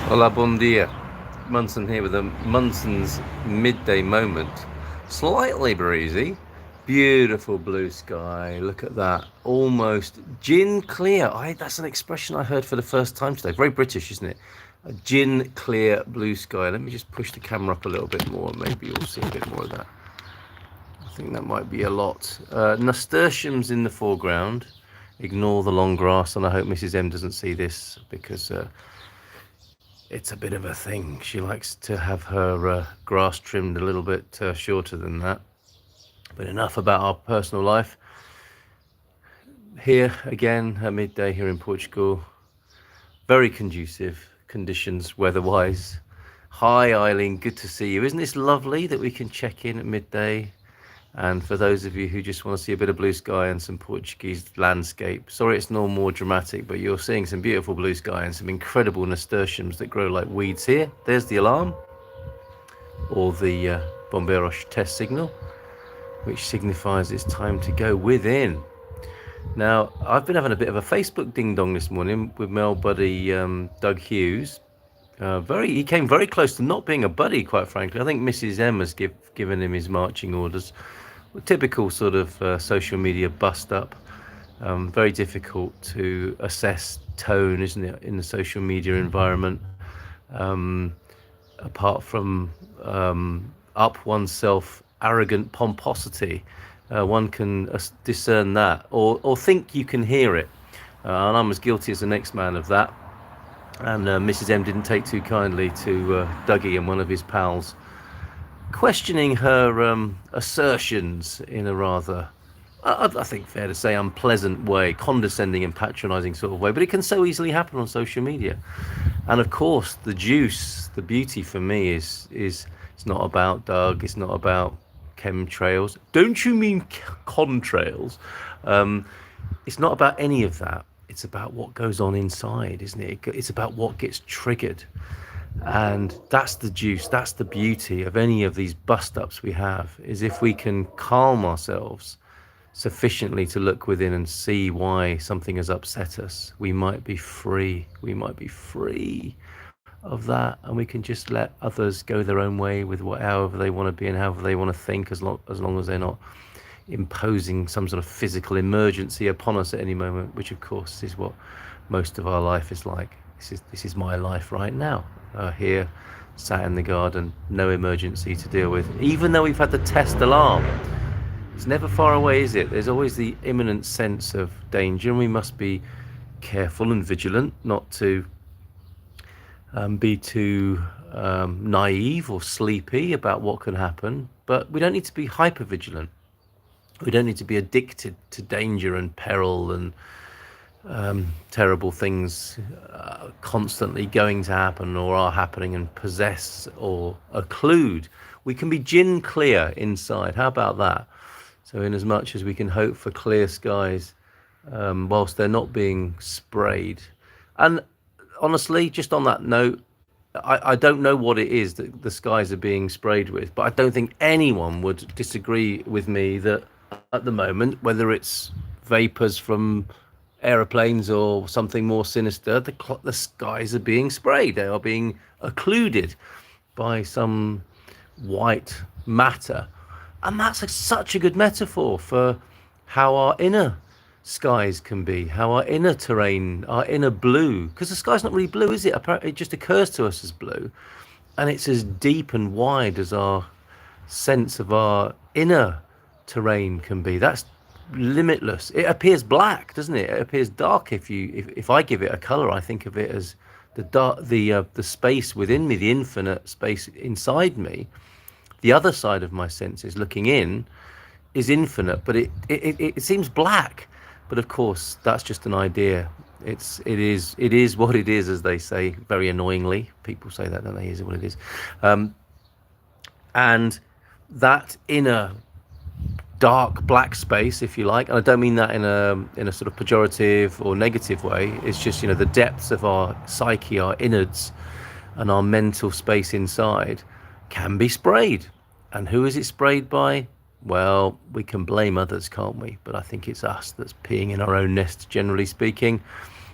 Hola, bon dia. Munson here with a Munson's midday moment. Slightly breezy, beautiful blue sky. Look at that, almost gin clear. That's an expression I heard for the first time today. Very British, isn't it? A gin clear blue sky. Let me just push the camera up a little bit more. Maybe you'll see a bit more of that. I think that might be a lot. Nasturtiums in the foreground. Ignore the long grass, and I hope Mrs. M doesn't see this because it's a bit of a thing. She likes to have her grass trimmed a little bit shorter than that. But enough about our personal life. Here again, at midday here in Portugal. Very conducive conditions weather-wise. Hi Eileen, good to see you. Isn't this lovely that we can check in at midday? And for those of you who just want to see a bit of blue sky and some Portuguese landscape, sorry it's no more dramatic, but you're seeing some beautiful blue sky and some incredible nasturtiums that grow like weeds here. There's the alarm, or the Bombeiros test signal, which signifies it's time to go within. Now, I've been having a bit of a Facebook ding-dong this morning with my old buddy Doug Hughes. He came very close to not being a buddy, quite frankly. I think Mrs. M has given him his marching orders. Typical sort of social media bust up. Very difficult to assess tone, isn't it, in the social media environment? Apart from up oneself arrogant pomposity, one can discern that, or think you can hear it. And I'm as guilty as the next man of that. And Mrs. M didn't take too kindly to Dougie and one of his pals questioning her assertions in a rather, I think fair to say, unpleasant way, condescending and patronising sort of way. But it can so easily happen on social media. And of course, the juice, the beauty for me is it's not about Doug, it's not about chemtrails. Don't you mean contrails? It's not about any of that. It's about what goes on inside, isn't it? It's about what gets triggered. And that's the juice, that's the beauty of any of these bust-ups we have, is if we can calm ourselves sufficiently to look within and see why something has upset us, we might be free. We might be free of that, and we can just let others go their own way with however they want to be and however they want to think, as long as they're not imposing some sort of physical emergency upon us at any moment, which of course is what most of our life is like. This is my life right now, here, sat in the garden, no emergency to deal with. Even though we've had the test alarm, it's never far away, is it? There's always the imminent sense of danger, and we must be careful and vigilant not to be too naive or sleepy about what can happen. But we don't need to be hyper vigilant. We don't need to be addicted to danger and peril and terrible things constantly going to happen or are happening and possess or occlude. We can be gin clear inside. How about that? So in as much as we can hope for clear skies whilst they're not being sprayed. And honestly, just on that note, I don't know what it is that the skies are being sprayed with, but I don't think anyone would disagree with me that at the moment, whether it's vapors from aeroplanes or something more sinister, the skies are being sprayed. They are being occluded by some white matter. And that's such a good metaphor for how our inner skies can be, how our inner terrain, our inner blue, because the sky's not really blue, is it? It just occurs to us as blue. And it's as deep and wide as our sense of our inner terrain can be. That's limitless. It appears black, doesn't it? It appears dark. If I give it a color, I think of it as the space within me, the infinite space inside me. The other side of my senses, looking in, is infinite, but it seems black. But of course, that's just an idea. It is what it is, as they say, very annoyingly. People say that, don't they? Is it what it is? And that inner dark black space, if you like, and I don't mean that in a sort of pejorative or negative way. It's just, the depths of our psyche, our innards, and our mental space inside can be sprayed. And who is it sprayed by? Well, we can blame others, can't we? But I think it's us that's peeing in our own nest, generally speaking,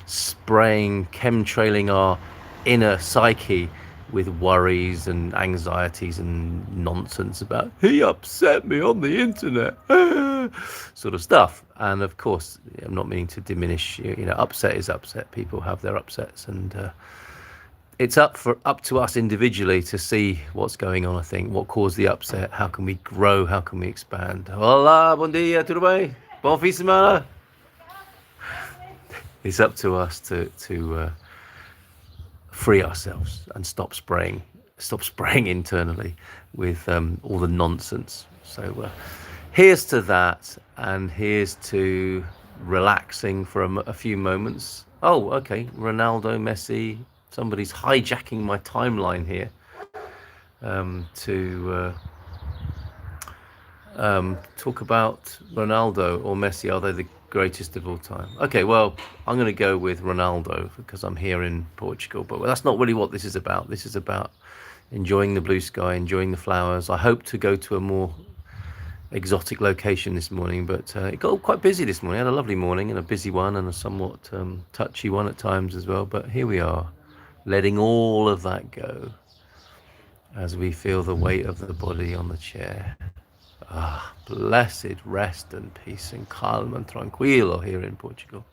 spraying, chemtrailing our inner psyche with worries and anxieties and nonsense about he upset me on the internet sort of stuff. And of course, I'm not meaning to diminish, upset is upset. People have their upsets, and it's up to us individually to see what's going on. I think what caused the upset, how can we grow, how can we expand. Olá, bom dia, tudo bem? Bom fim de semana. It's up to us to free ourselves and stop spraying internally with all the nonsense. So here's to that, and here's to relaxing for a few moments. Oh, okay, Ronaldo, Messi, somebody's hijacking my timeline here to talk about Ronaldo or Messi. Are they the greatest of all time? Okay, well, I'm going to go with Ronaldo because I'm here in Portugal, but that's not really what this is about. This is about enjoying the blue sky, enjoying the flowers. I hope to go to a more exotic location this morning, but it got quite busy this morning. I had a lovely morning and a busy one and a somewhat touchy one at times as well, but here we are, letting all of that go as we feel the weight of the body on the chair. Blessed rest and peace and calm and tranquilo here in Portugal.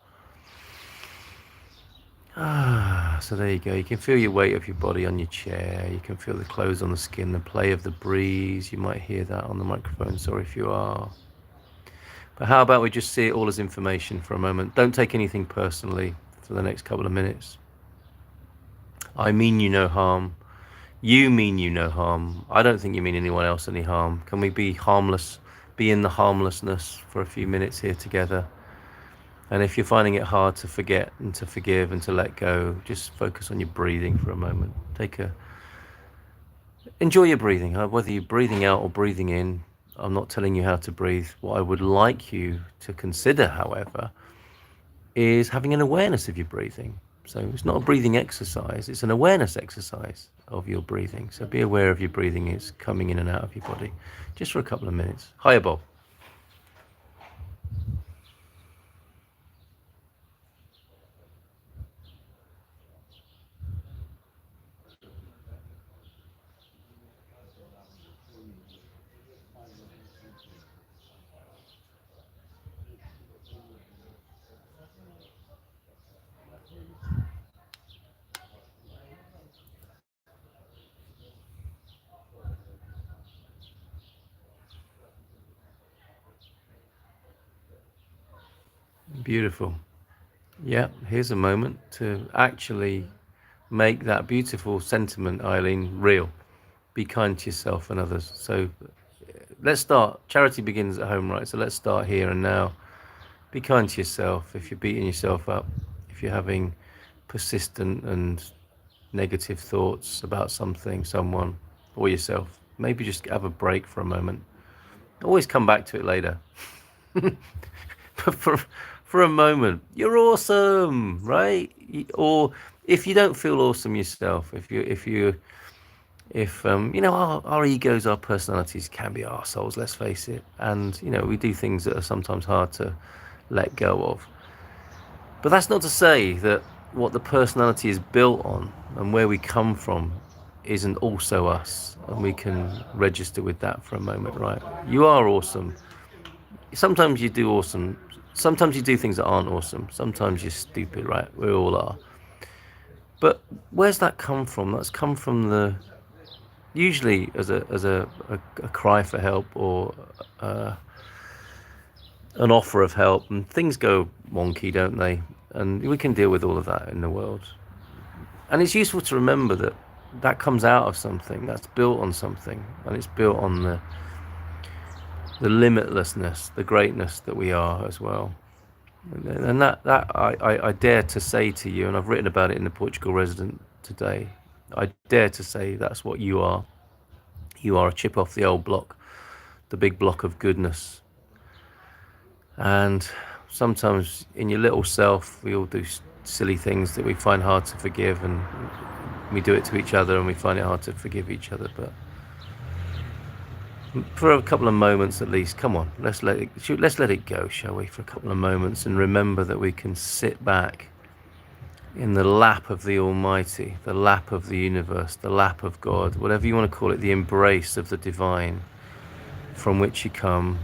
So there you go. You can feel your weight of your body on your chair. You can feel the clothes on the skin, the play of the breeze. You might hear that on the microphone. Sorry if you are. But how about we just see it all as information for a moment? Don't take anything personally for the next couple of minutes. I mean you no harm. You mean you no harm. I don't think you mean anyone else any harm. Can we be harmless, be in the harmlessness for a few minutes here together? And if you're finding it hard to forget and to forgive and to let go, just focus on your breathing for a moment. Enjoy your breathing, whether you're breathing out or breathing in. I'm not telling you how to breathe. What I would like you to consider, however, is having an awareness of your breathing. So it's not a breathing exercise, it's an awareness exercise of your breathing. So be aware of your breathing is coming in and out of your body, just for a couple of minutes. Hiya, Bob. Beautiful. Yeah, here's a moment to actually make that beautiful sentiment, Eileen, real. Be kind to yourself and others. So let's start. Charity begins at home, right? So let's start here and now. Be kind to yourself. If you're beating yourself up, if you're having persistent and negative thoughts about something, someone, or yourself, maybe just have a break for a moment. Always come back to it later. But for a moment, you're awesome, right? Or if you don't feel awesome yourself, if our egos, our personalities can be arseholes, let's face it, and we do things that are sometimes hard to let go of. But that's not to say that what the personality is built on and where we come from isn't also us, and we can register with that for a moment, right? You are awesome. Sometimes you do awesome. Sometimes you do things that aren't awesome. Sometimes you're stupid, right? We all are. But where's that come from? That's come from usually as a cry for help or an offer of help, and things go wonky, don't they? And we can deal with all of that in the world. And it's useful to remember that comes out of something, that's built on something, and it's built on the limitlessness, the greatness that we are as well. And that I dare to say to you, and I've written about it in the Portugal Resident today, I dare to say that's what you are. You are a chip off the old block, the big block of goodness. And sometimes in your little self, we all do silly things that we find hard to forgive, and we do it to each other and we find it hard to forgive each other. But for a couple of moments at least, come on, let's let it go, shall we, for a couple of moments, and remember that we can sit back in the lap of the Almighty, the lap of the universe, the lap of God, whatever you want to call it, the embrace of the divine from which you come.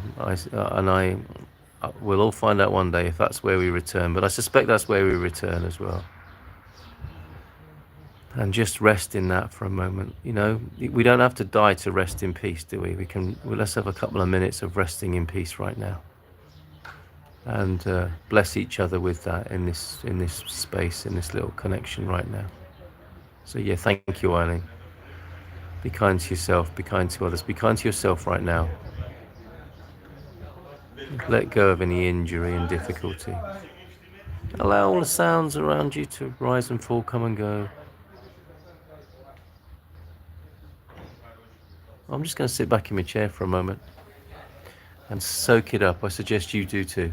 We'll all find out one day if that's where we return, but I suspect that's where we return as well. And just rest in that for a moment. You know, we don't have to die to rest in peace, do we? Let's have a couple of minutes of resting in peace right now, and bless each other with that in this space, in this little connection right now. So yeah, thank you, Eileen. Be kind to yourself, be kind to others, be kind to yourself right now. Let go of any injury and difficulty. Allow all the sounds around you to rise and fall, come and go. I'm just going to sit back in my chair for a moment and soak it up. I suggest you do too.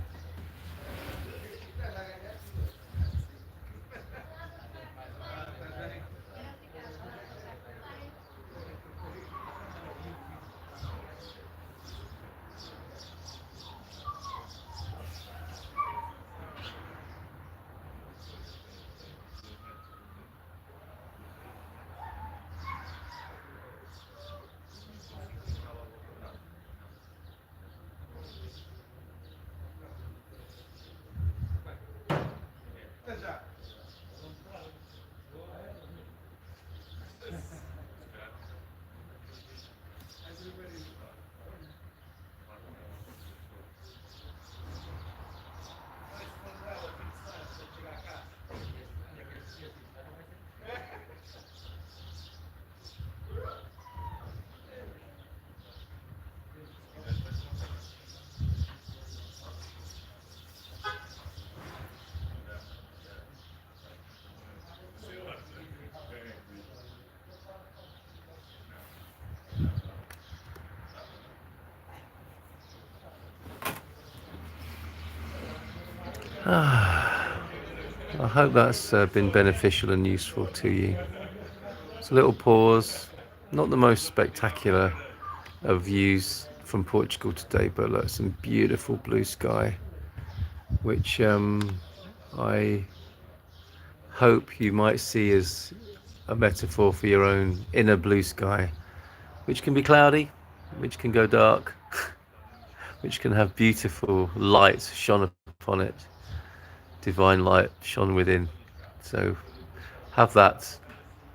I hope that's been beneficial and useful to you. It's a little pause, not the most spectacular of views from Portugal today, but look, some beautiful blue sky, which I hope you might see as a metaphor for your own inner blue sky, which can be cloudy, which can go dark, which can have beautiful light shone upon it, divine light shone within. So have that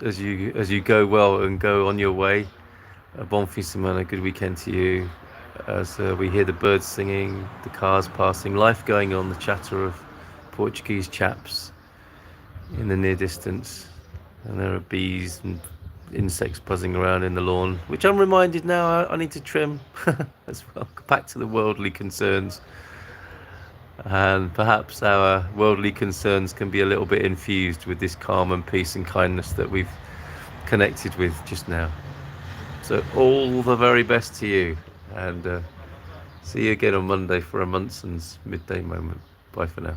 as you go well and go on your way. A bon fin semana, good weekend to you. As we hear the birds singing, the cars passing, life going on, the chatter of Portuguese chaps in the near distance, and there are bees and insects buzzing around in the lawn, which I'm reminded now I need to trim as well. Back to the worldly concerns, and perhaps our worldly concerns can be a little bit infused with this calm and peace and kindness that we've connected with just now. So all the very best to you, and see you again on Monday for a Munson's midday moment. Bye for now.